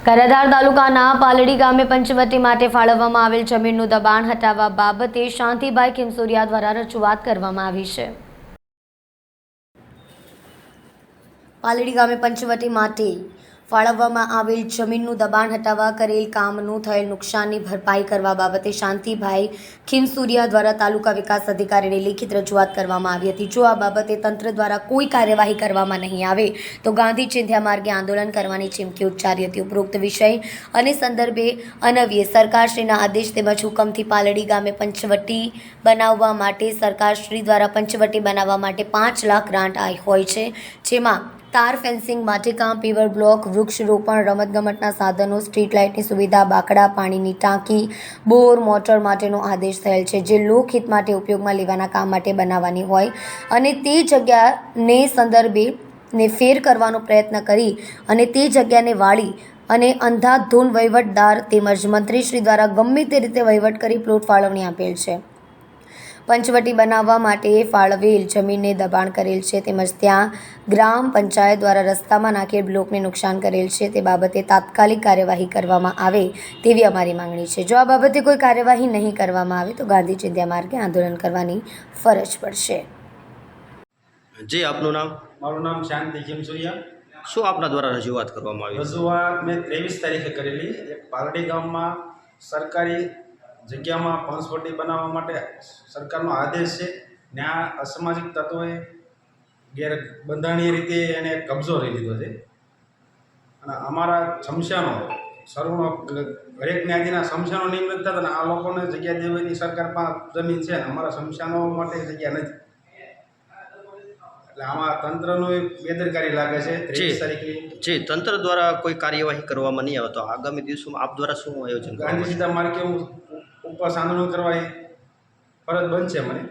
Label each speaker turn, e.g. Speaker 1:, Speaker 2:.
Speaker 1: કરાધાર તાલુકાના પાલડી ગામે પંચવટી માટે ફાળવવામાં આવેલ જમીનનું દબાણ હટાવવા બાબતે શાંતિભાઈ ખીમસુરિયા દ્વારા રજૂઆત કરવામાં આવી છે। પાલડી ગામે પંચવટી માટે ફાળવવામાં આવેલ જમીનનું દબાણ હટાવવા કરેલ કામનું થયેલ નુકસાનની ભરપાઈ કરવા બાબતે શાંતિભાઈ ખીમસુરિયા દ્વારા તાલુકા વિકાસ અધિકારીને લેખિત રજૂઆત કરવામાં આવી હતી। જો આ બાબતે તંત્ર દ્વારા કોઈ કાર્યવાહી કરવામાં નહીં આવે તો ગાંધી ચિંધ્યા માર્ગે આંદોલન કરવાની ચીમકી ઉચ્ચારી હતી। ઉપરોક્ત વિષય અને સંદર્ભે અન્વયે સરકારશ્રીના આદેશ તેમજ હુકમથી પાલડી ગામે પંચવટી બનાવવા માટે સરકારશ્રી દ્વારા પંચવટી બનાવવા માટે 5 લાખ ગ્રાન્ટ હોય છે, જેમાં તાર ફેન્સિંગ, માટીકામ, પીવર બ્લોક, વૃક્ષરોપણ, રમતગમતના સાધનો, સ્ટ્રીટ લાઇટની સુવિધા, બાકડા, પાણીની ટાંકી, બોર, મોટર માટેનો આદેશ થયેલ છે, જે લોકહિત માટે ઉપયોગમાં લેવાના કામ માટે બનાવવાની હોય અને તે જગ્યાને સંદર્ભે ને ફેર કરવાનો પ્રયત્ન કરી અને તે જગ્યાને વાળી અને અંધાધૂંધ વહીવટદાર તેમજ મંત્રીશ્રી દ્વારા ગમે તે રીતે વહીવટ કરી પ્લોટ ફાળવણી આપેલ છે। પંચવટી બનાવવા માટે ફાળવેલ જમીનને દબાણ કરેલ છે તેમજ ત્યાં ગ્રામ પંચાયત દ્વારા રસ્તામાં નાખેલ બ્લોકને નુકસાન કરેલ છે। તે બાબતે તાત્કાલિક કાર્યવાહી કરવામાં આવે તેવી અમારી માંગણી છે। જો આ બાબતે કોઈ કાર્યવાહી નહીં કરવામાં આવે તો ગાંધી ચિંધ્યા માર્ગે આંદોલન કરવાની ફરજ પડશે।
Speaker 2: જી, આપનું નામ?
Speaker 3: મારું નામ શાંતિ ખીમસુરિયા।
Speaker 2: શું આપના દ્વારા રજૂઆત કરવામાં આવી?
Speaker 3: રજૂઆત મેં 23 તારીખે કરેલી। એક પાલડી ગામમાં સરકારી જગ્યામાં પંચવટી બનાવવા માટે સરકારનો આદેશ છે, ત્યાં અસામાજિક તત્વોએ ગેરબંધારણીય રીતે એને કબજો લઈ લીધો છે અને અમારા શમશાનો સર્વનો હરેક જ્ઞાતિના શમશાનો નિયમિત થતા અને આ લોકોને જગ્યા દેવાની સરકાર પાસે જમીન છે અને અમારા શમશાનો માટે જગ્યા નથી, એટલે આમાં તંત્રનો બેદરકારી લાગે છે। 23 તારીખની
Speaker 2: જી, તંત્ર દ્વારા કોઈ કાર્યવાહી કરવામાં નહીં આવે તો આગામી દિવસોમાં આપ દ્વારા શું આયોજન
Speaker 3: ગાંધી ચિંધ્યા માર્ગે હું ઉપવાસ આંદોલન કરવાની ફરજ બનશે મને।